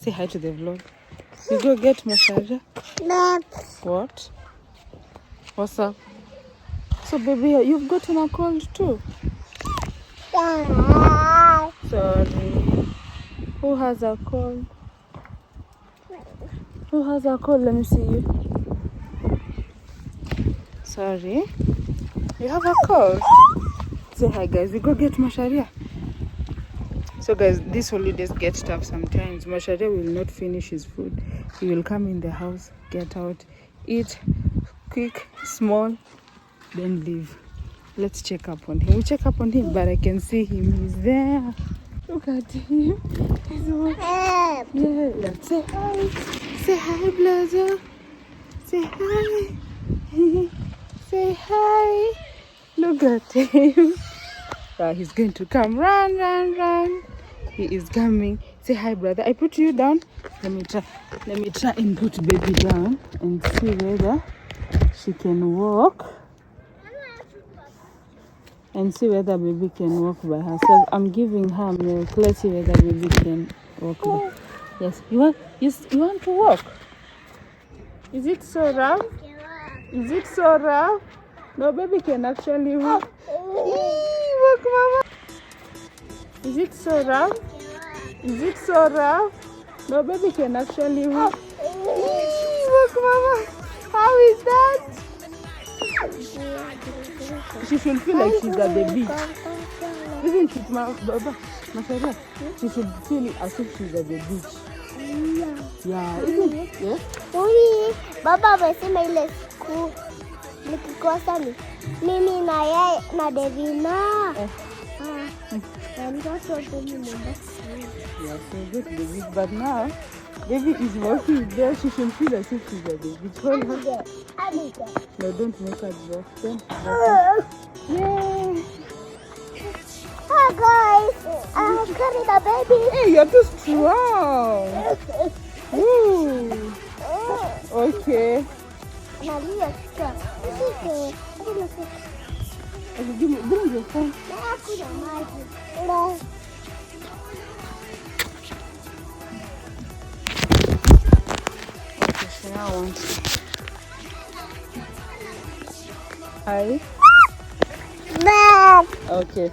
Say hi to the vlog. You go get Masharia. What? What's up? So baby, you've gotten a cold too? Sorry. Who has a cold? Who has a cold? Let me see you. Sorry. You have a cold? Say hi guys, we go get Masharia. So guys, these holidays get tough sometimes. Masharia will not finish his food. He will come in the house, get out, eat, quick, small, then leave. Let's check up on him. We check up on him, but I can see him. He's there. Look at him. He's walking. Yeah, let's say hi. Say hi, Blazer. Say hi. Say hi. Look at him. He's going to come. Run, run, run. He is coming. Say hi, brother. I put you down. Let me try and put baby down and see whether she can walk. And see whether baby can walk by herself. I'm giving her milk. Let's see whether baby can walk by. Yes. You want to walk? Is it so rough? Is it so rough? No, baby can actually walk. Walk, mama. Is it so rough? Is it so rough? No, baby can actually walk. Walk, mama. How is that? She should feel like she's at the beach. Isn't it, Baba? Masharia? She should feel as if she's at the beach. Yeah, isn't it? Yeah? Baba amesema ile siku nikikosa mimi na yeye na Devina. And that's what we remember. Yeah, so get the beach. But now, baby is walking there. She should feel as if she's at the beach. Hold her. No, don't make her drop. Don't drop. Yay! Hi guys, I'm carrying the baby. Hey, you're too strong. Woo. Okay. Malia, Bring your phone. okay, She now wants. Hi. Okay.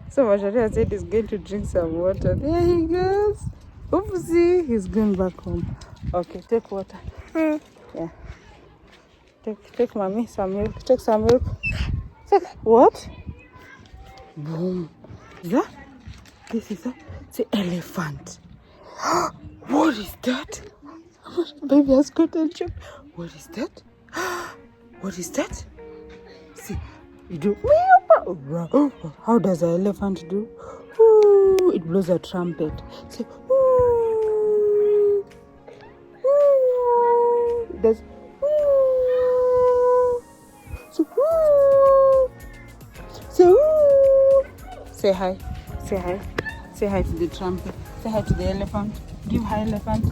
So Masharia said he's going to drink some water. There he goes. Oopsie, he's going back home. Okay, take water. Yeah. Take mommy some milk. Take some milk. Take what? Boom. Is that? This is the elephant. What is that? Baby has got a joke. What is that? What is that? See, you do. How does an elephant do? Ooh, it blows a trumpet. Say, ooh, ooh. It does. Ooh. So, ooh. So, ooh. Say hi. Say hi. Say hi to the trumpet. Say hi to the elephant. Give hi, elephant.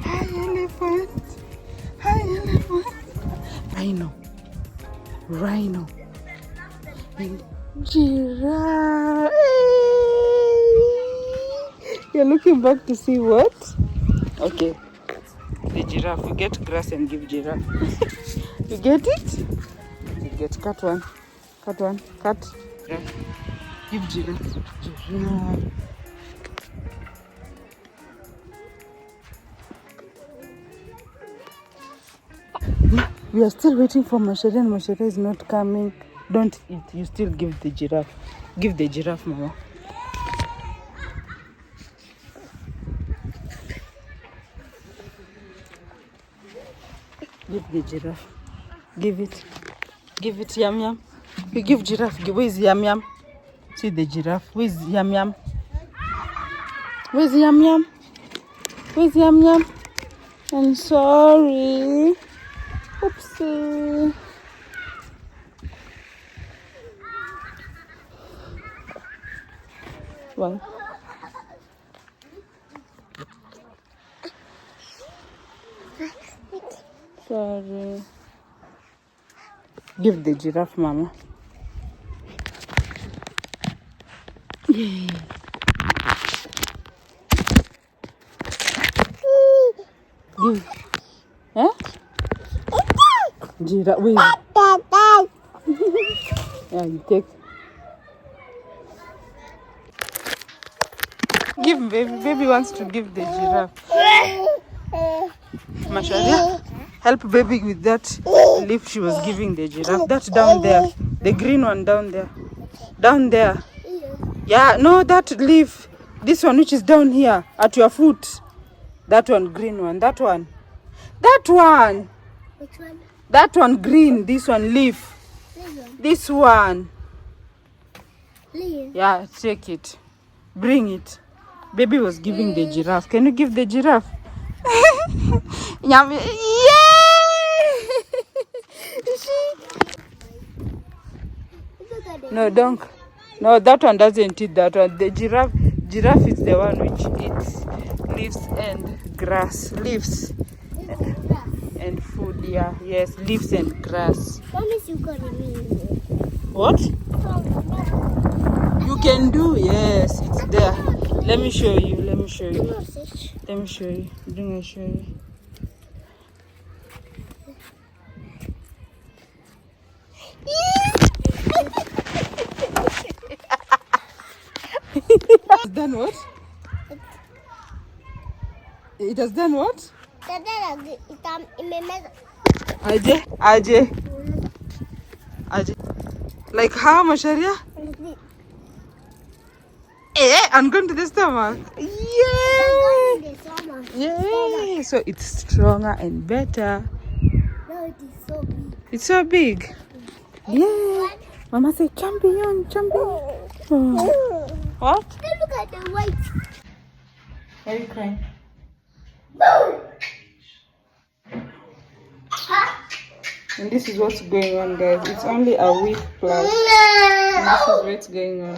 Hi, elephant. Hi, elephant. Rhino. Rhino. Giraffe. You're looking back to see what? Okay. The giraffe. You get grass and give giraffe. You get it? You get cut one. Cut one. Cut. Giraffe. Give giraffe. Giraffe. We are still waiting for Masharia and Masharia is not coming. Don't eat. You still give the giraffe. Give the giraffe, Mama. Give the giraffe. Give it. Give it, Yum Yum. You give giraffe. Where is Yum Yum? See the giraffe. Where is Yum Yum? Where is Yum Yum? Where is Yum Yum? I'm sorry. Oopsie. Well. Sorry. Give the giraffe, Mama. Yay. Give. Huh? Giraffe. Wait. Yeah, you take. Give baby. Baby wants to give the giraffe. Masharia, help baby with that leaf she was giving the giraffe. That's down there. The green one down there. Down there. Yeah, no, that leaf. This one which is down here at your foot. That one, green one. That one. That one. Which one? That one, green. This one, leaf. This one. Leaf. Yeah, take it. Bring it. Baby was giving the giraffe. Can you give the giraffe? Yummy. Yay! No, don't. No, that one doesn't eat that one. The giraffe is the one which eats leaves and grass. Leaves and food, yeah. Yes, leaves and grass. Promise you got me. What? You can do, yes, it's there. Let me show you. Let me show you. Let me show you. Bring me show you. It has done what? It has done what? Aje. Like how, Masharia? I'm going to the stomach. Yay! Yay! So it's stronger and better. No, it is so big. It's so big. Yeah. Mama said, champion. Oh. What? Look at the white. Are you crying? And this is what's going on, guys. It's only a week plus. And this is what's going on.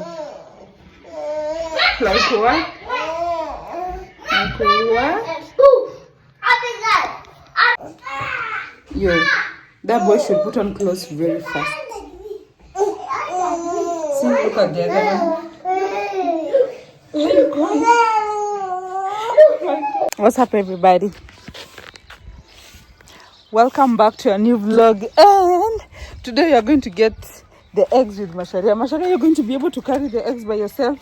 Like what? Like what? Yo, that boy should put on clothes very fast. See, look at the other one. What's up, everybody? Welcome back to a new vlog, and today we are going to get the eggs with Masharia. Masharia, you're going to be able to carry the eggs by yourself?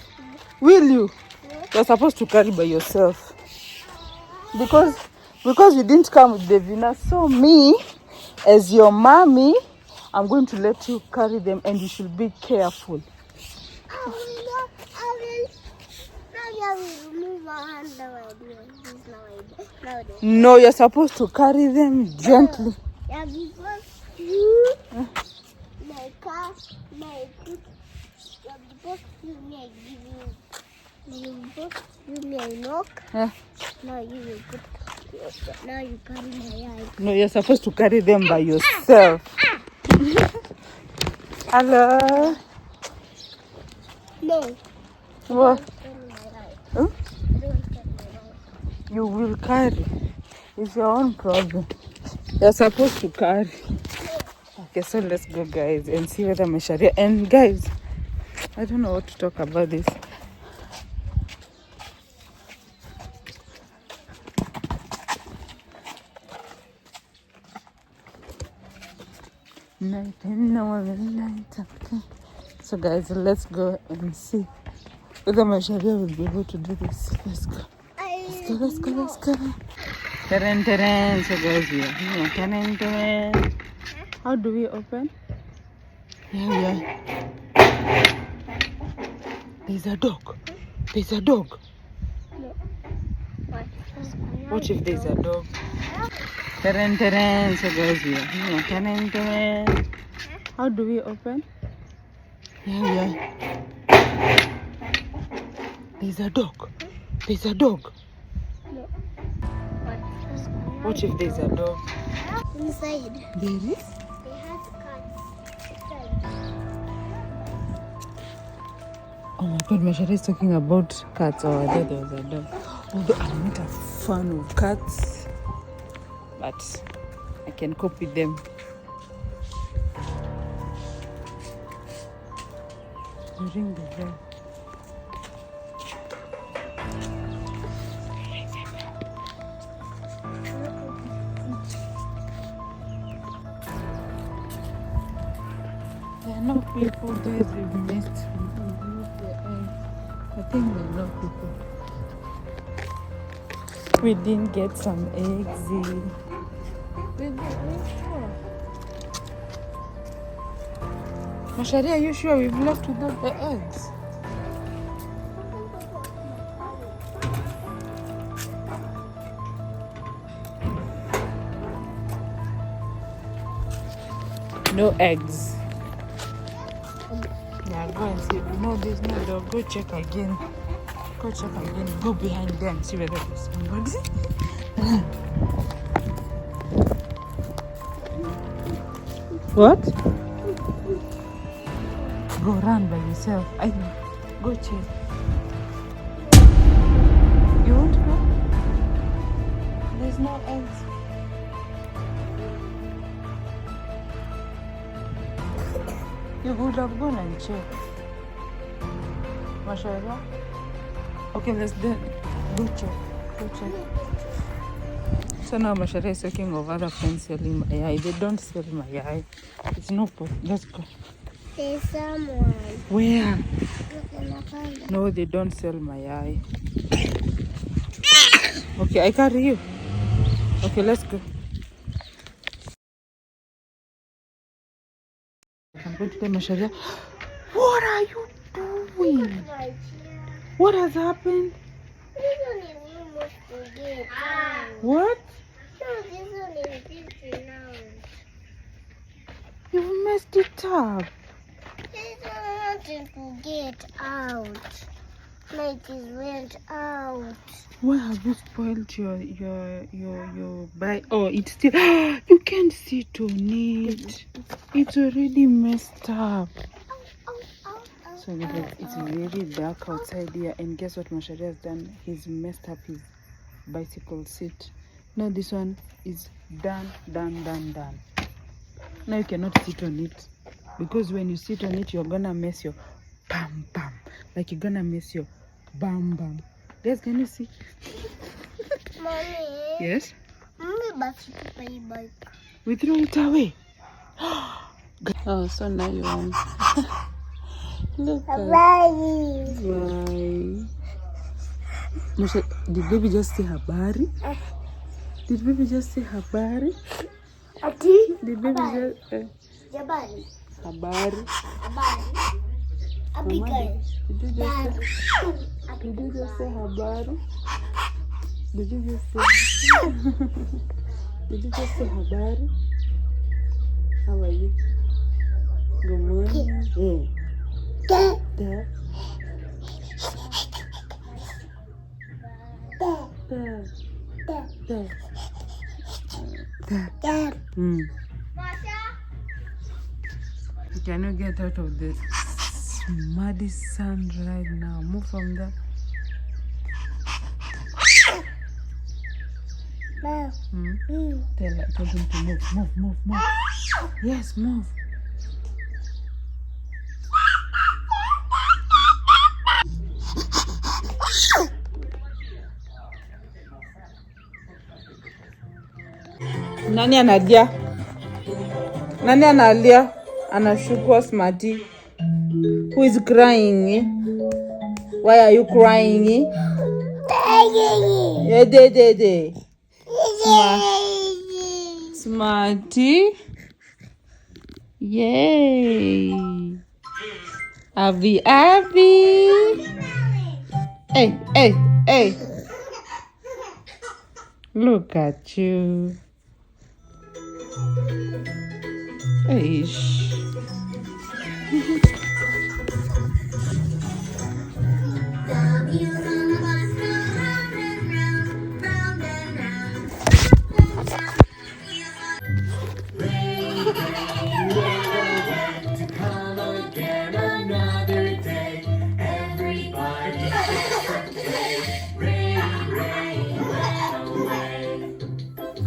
Will you? You're supposed to carry by yourself because you didn't come with Devina. So me, as your mommy, I'm going to let you carry them, and you should be careful. No, you're supposed to carry them gently. Yeah, because you, my car, my good, you both give me a give you both give me a knock. Yeah. Now you will put, now you carry my eye. No, you're supposed to carry them by yourself. Hello. No. What? Huh? I don't carry my eye. You will carry. It's your own problem. You're supposed to carry. Okay, so let's go, guys, and see whether Masharia. And guys, I don't know what to talk about this. So guys, let's go and see whether Masharia will be able to do this. Let's go. Let's go. Teren. So guys, we are here. Teren. How do we open? Yeah. There's a dog. No. What if there's a dog? Teren. So guys, we are here. Teren. How do we open? Yeah. There's a dog. No. What if there's a dog? Inside. There is? They have cats. Oh my god, Masharia is talking about cats. Oh, I thought there was a dog. Although I'm not a fan of cats, but I can cope with them. Ring the bell. no people, guys. We've missed the eggs. I think there are no people. We didn't get some eggs. Mashari, are you sure we've left without the eggs? No eggs. Yeah, go and see. No, there's no dog. Go check again. Go check again. Go behind there and see whether there's somebody. What? Go run by yourself. Go check. You won't go? There's no eggs. You would have gone and checked. Mashallah. Okay, let's then go check. Go check. So now Mashallah is talking of other friends selling mayai. They don't sell mayai. It's no point. Let's go. There's someone. Where? Look in the corner. No, they don't sell mayai. Okay, I carry you. Okay, let's go. I'm going to tell Mashallah. What are you doing? What has happened? This one is almost to get out. What? No, this one is getting out. You messed it up. This one wanted to get out. Like it went out. Why have you spoiled your bike? Oh, it's still. You can't sit on it. It's already messed up. So it's very dark outside here, and guess what Mashari has done? He's messed up his bicycle seat. Now this one is done. Now you cannot sit on it, because when you sit on it, you're gonna mess your bam bam, like you're gonna mess your bam bam. Guys, can you see? Mommy. Yes. Mommy, but my bike. We throw it away. Oh, so now you want. Look at why. Did baby just say habari? Did baby just say habari? Ati? Did baby just Jabari. habari? Habari. Abigail. Did you just say habari? Did you just say Did you just say habari? How are you? Good morning. There. Can you get out of the muddy sand right now? Move from there. Tell him to move. Yes, move. Nani analia? Nani analia? Anashukwa Smarty. Who is crying? Why are you crying? Smarty. Yay. Abby. Hey. Look at you. Eish.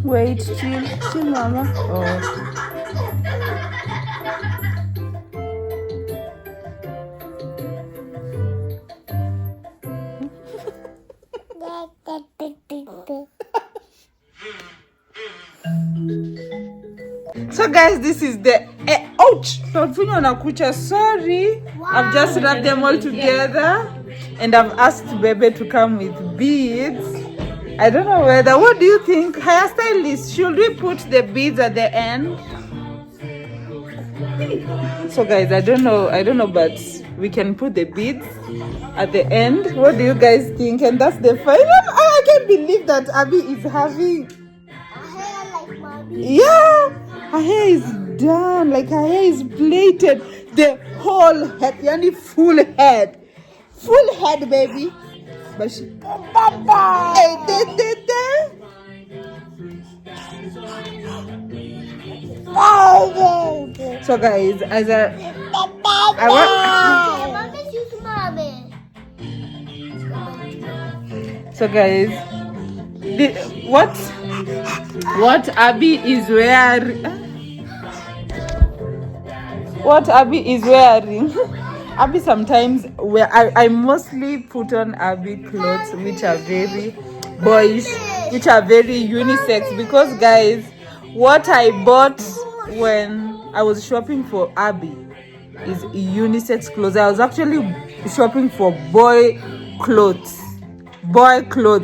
Wait, chill, mama. Oh. So guys, this is the Ouch! Taufinywa na kucha. Sorry. I've just wrapped them all together. And I've asked Bebe to come with beads. I don't know whether. What do you think? Hairstylist, should we put the beads at the end? So guys, I don't know, but we can put the beads at the end. What do you guys think? And that's the final. I can't believe that Abby is having a hair like mommy. Yeah, her hair is done. Like her hair is plaited. The whole head, yani full head, baby. But she. So guys, as I so guys, what Abby is wearing? What Abby is wearing? Abby sometimes I mostly put on Abby clothes which are very boyish, which are very unisex, because guys, what I bought when I was shopping for Abby is unisex clothes. I was actually shopping for boy clothes,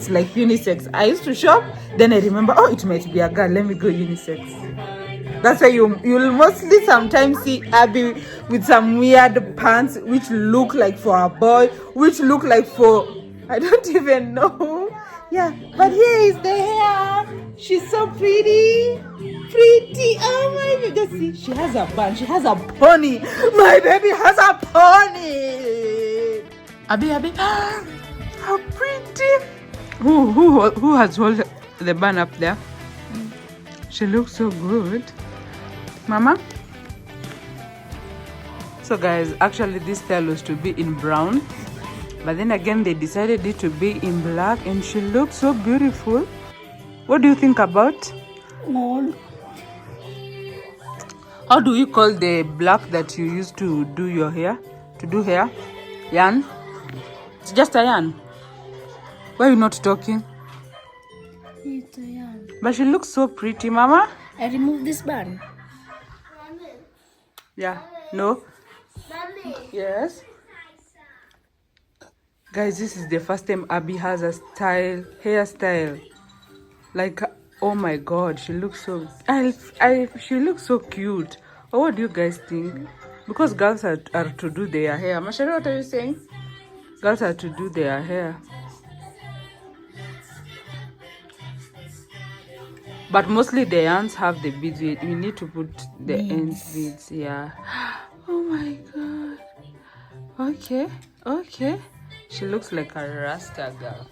like unisex. I used to shop, then I remember, oh, it might be a girl, let me go unisex. That's why you'll mostly sometimes see Abby with some weird pants which look like for a boy, which look like for, I don't even know. Yeah, but here is the hair. She's so pretty. Oh my God, just see, she has a bun, she has a pony. My baby has a pony. Abby, how pretty. Who has hold the bun up there? She looks so good. Mama? So guys, actually this style was to be in brown, but then again they decided it to be in black, and she looks so beautiful. What do you think about? Gold. How do you call the black that you use to do your hair? To do hair? Yarn? It's just a yarn. Why are you not talking? It's a yarn. But she looks so pretty, Mama. I removed this bun. Yeah. No? Mommy. Yes? Guys, this is the first time Abby has a hairstyle. Like, oh my God, she looks so... she looks so cute. Oh, what do you guys think? Because girls are to do their hair. Mashari, what are you saying? Girls are to do their hair. But mostly the ends have the beads. We need to put the ends beads. Yeah. Oh my God. Okay. She looks like a Rasta girl.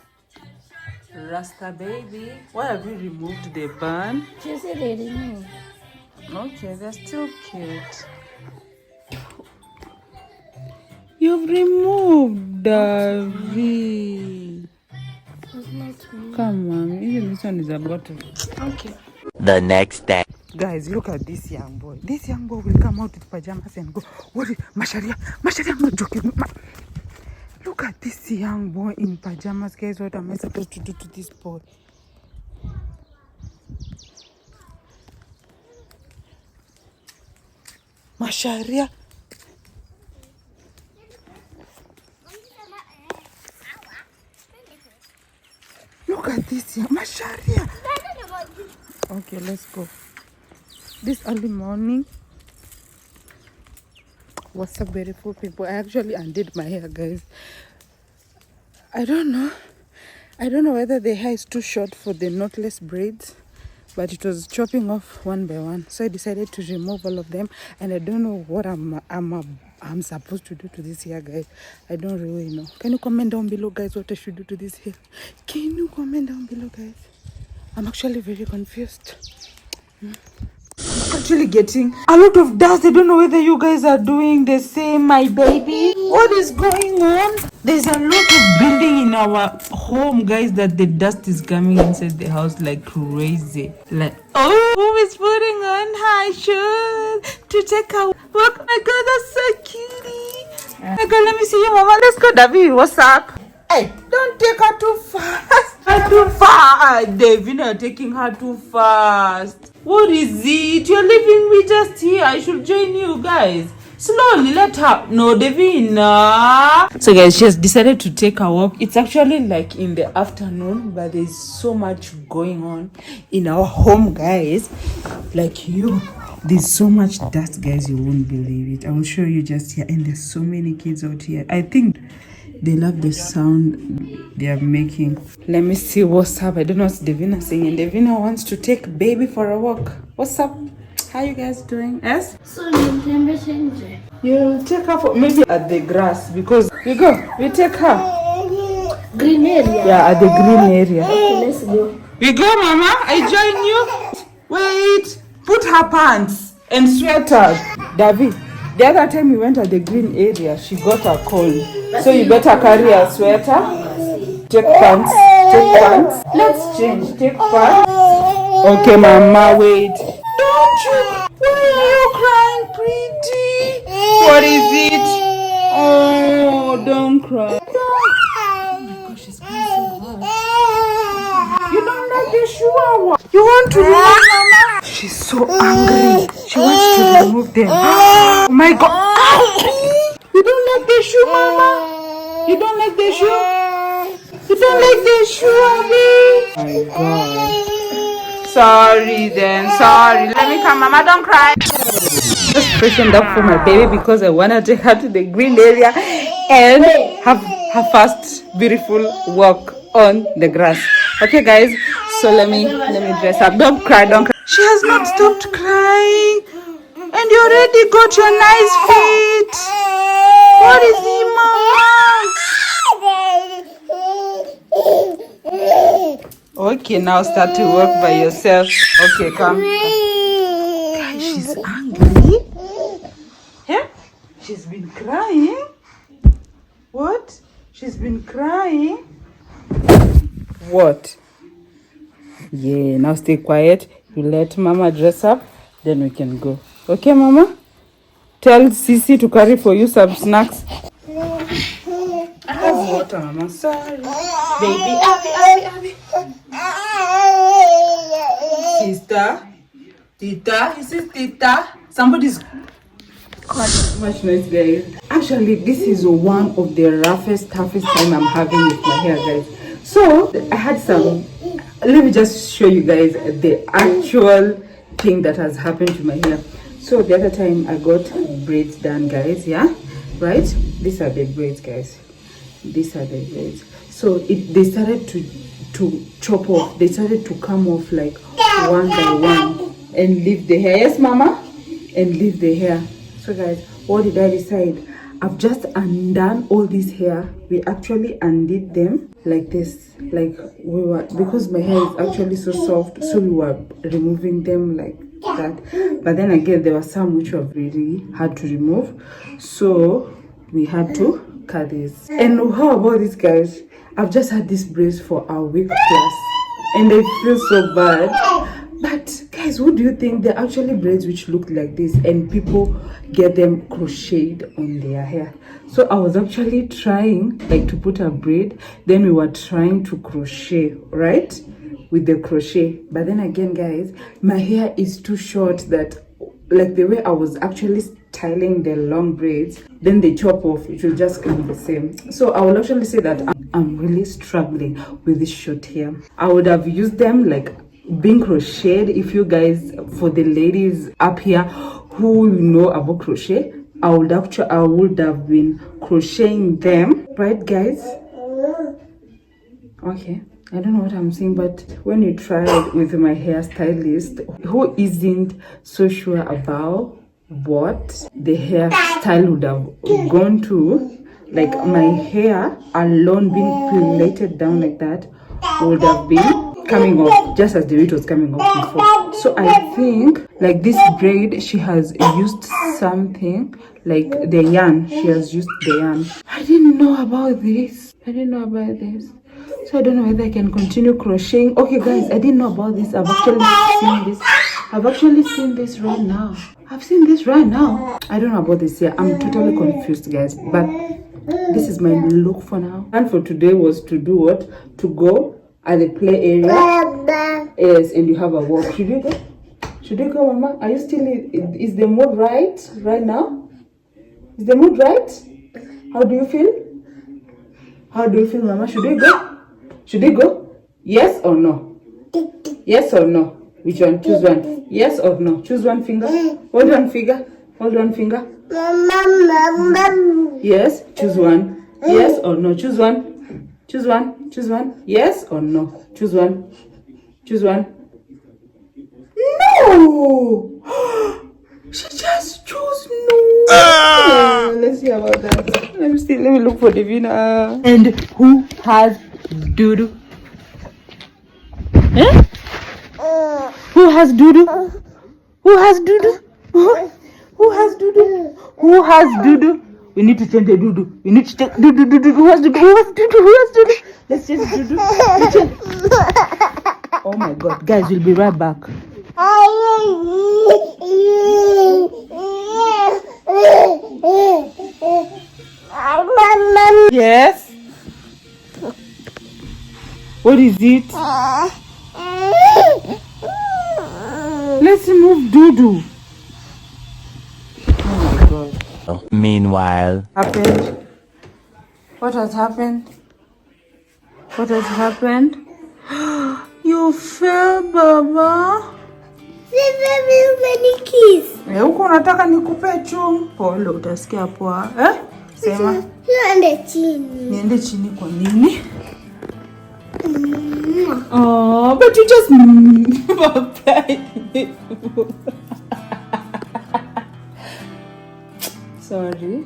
Rasta baby. Why have you removed the bun? She said they removed. Okay, they're still cute. You've removed David. Come on, even this one is a bottle. Okay. The next day. Guys, look at this young boy. This young boy will come out with pajamas and go, what is Masharia, I'm not joking. Look at this young boy in pajamas. Guys, what am I supposed to do to this boy? Masharia. Look at this young Masharia. Okay, let's go. This early morning. What's up, beautiful people? I actually undid my hair, guys. I don't know whether the hair is too short for the knotless braids, but it was chopping off one by one, so I decided to remove all of them, and I don't know what I'm supposed to do to this hair, guys. I don't really know. Can you comment down below, guys, what I should do to this hair? Can you comment down below, guys? I'm actually very confused. Actually getting a lot of dust. I don't know whether you guys are doing the same, my baby. What is going on? There's a lot of building in our home, guys, that the dust is coming inside the house like crazy. Like, oh, who is putting on high shoes to take a walk? Oh my God, that's so cutie. Oh my God, let me see you, Mama. Let's go, David. What's up? Hey, don't take her too fast. Too far. Davina taking her too fast. What is it? You're leaving me just here. I should join you guys. Slowly, let her. No, Davina. So guys, she has decided to take a walk. It's actually like in the afternoon, but there's so much going on in our home, guys. Like there's so much dust, guys, you won't believe it. I will show you just here. And there's so many kids out here. I think they love the sound they are making. Let me see what's up. I don't know what's Davina saying. And Davina wants to take baby for a walk. What's up? How you guys doing? Yes? So you can change it. You take her for maybe at the grass because we take her. Green area. Yeah, at the green area. Okay, let's go. We go, Mama. I join you. Wait. Put her pants and sweater. David, the other time we went at the green area, she got a cold. So you better carry a sweater. Take pants. Take pants. Let's change. Take pants. Okay, Mama, wait. Don't you? Why are you crying, pretty? What is it? Oh, don't cry. Oh my gosh, she's crying so hard. You don't like the shower. You want to remove Mama? She's so angry. She wants to remove them. Oh my God. You don't like the shoe, Mama? You don't like the shoe? You don't like the shoe, Abby? Oh my God. Sorry then, sorry. Let me come, Mama, don't cry. Just freshened up for my baby because I want to take her to the green area and have her first beautiful walk on the grass. Okay, guys, so let me dress up. Don't cry, don't cry. She has not stopped crying. And you already got your nice feet. What is it, Mama? Okay, now start to walk by yourself. Okay, come. Guys, she's angry. Yeah? She's been crying. What? She's been crying. What? Yeah, now stay quiet. You let Mama dress up, then we can go. Okay, Mama? Tell Sisi to carry for you some snacks. I have water, Mama. Sorry. Baby, Abby. Sister, Tita, is this Tita? Somebody's quite much noise, guys. Actually, this is one of the roughest, toughest time I'm having with my hair, guys. So, I had some, let me just show you guys the actual thing that has happened to my hair. So, the other time I got braids done, guys, yeah? Right? These are the braids, guys. These are the braids. So, they started to chop off. They started to come off like one by one and leave the hair. Yes, Mama? And leave the hair. So, guys, what did I decide? I've just undone all this hair. We actually undid them like this. Like we were, because my hair is actually so soft, so we were removing them like that. But then again, there were some which were really hard to remove. So we had to cut this. And how about this, guys? I've just had this brace for a week plus. And I feel so bad. But guys, what do you think? They're actually braids which look like this, and people get them crocheted on their hair. So I was actually trying like to put a braid, then we were trying to crochet, right, with the crochet. But then again, guys, my hair is too short that like the way I was actually styling the long braids, then they chop off, it will just come the same. So I will actually say that I'm really struggling with this short hair. I would have used them like being crocheted. If you guys, for the ladies up here who know about crochet, I would have been crocheting them, right, guys? Okay, I don't know what I'm saying, but when you try it with my hairstylist who isn't so sure about what the hairstyle would have gone to, like my hair alone being plaited down like that would have been coming off just as the way it was coming off before. So I think like this braid, she has used something like the yarn. She has used the yarn. I didn't know about this. So I don't know whether I can continue crocheting. Okay, guys, I didn't know about this. I've actually seen this right now. I've seen this right now. I don't know about this here. I'm totally confused, guys. But this is my look for now. And for today was to do what? To go at the play area. Yes, and you have a walk. Should we go? Should we go, Mama? Are you still? Is the mood right now? Is the mood right? How do you feel? How do you feel, Mama? Should we go? Should we go? Yes or no? Yes or no? Which one? Choose one. Yes or no? Choose one finger. Hold one finger. Hold one finger. Yes. Choose one. Yes or no? Choose one. Choose one. Choose one. Yes or no? Choose one. Choose one. No! She just chose no. Let's see about that. Let me look for the winner. And who has Dudu? Eh? Who has Dudu? Who has Dudu? Who has Dudu? Who has Dudu? We need to change the Dudu. We need to take Dudu. Who has Dudu? Who has Dudu? Who has Dudu? Let's change Dudu. Oh my God, guys, we'll be right back. Yes. What is it? Let's remove Dudu. Oh my God. Meanwhile. Happened? What has happened? What has happened? You fell, Baba. Huko unataka nikupe chum? Pole, utasikia poa. Sema. Niende chini. Niende chini kwa nini? Oh, but you just sorry.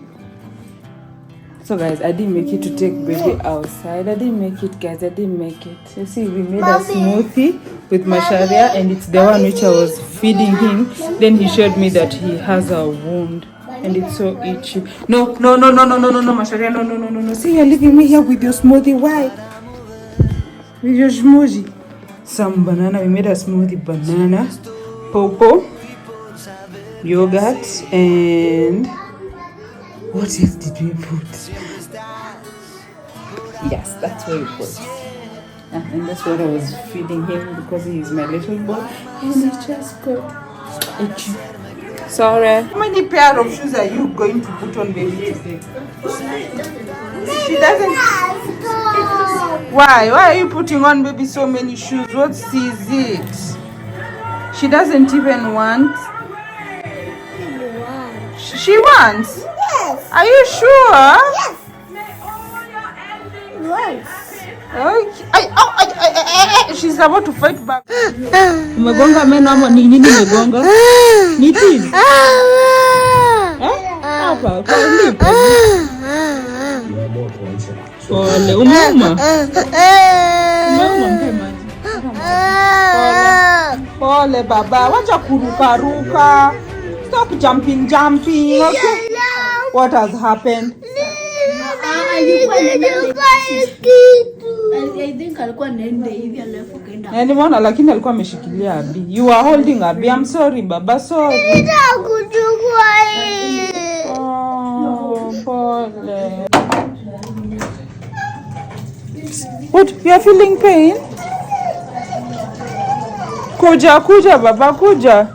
So guys, I didn't make it to take baby outside. I didn't make it, guys. I didn't make it. You see, we made a smoothie with Masharia, and it's the one which I was feeding him. Then he showed me that he has a wound and it's so itchy. No, Masharia, no. See, you're leaving me here with your smoothie. Why? With your smoothie. Some banana. We made a smoothie: banana, pawpaw, yogurt, and what else did we put? Yes, that's what we put. And that's what I was feeding him because he is my little boy. And he just got itchy. Sorry. How many pair of shoes are you going to put on baby today? She doesn't. Why? Why are you putting on baby so many shoes? What is it? She doesn't even want. She wants? Yes. Are you sure? Yes. Okay. She's about to fight back. Umegonga meno ama ni nini umegonga? Ni tini? Hapa, kwa lipo. Pole, umeuma? Umeuma mpe maji. Pole baba, wacha kuruka. Stop jumping, okay? What has happened? I think alikuwa nende hivi alafu kaenda. Nimeona lakini alikuwa ameshikilia Abi. You are holding Abi. I'm sorry baba, sorry. Nitakuchukua hii. Oh, pole. What? You are feeling pain? Kuja baba, kuja.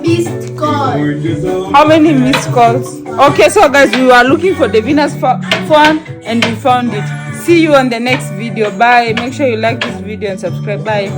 Missed call. How many missed calls? Okay, so guys, we were looking for the Venus phone and we found it. See you on the next video. Bye. Make sure you like this video and subscribe. Bye.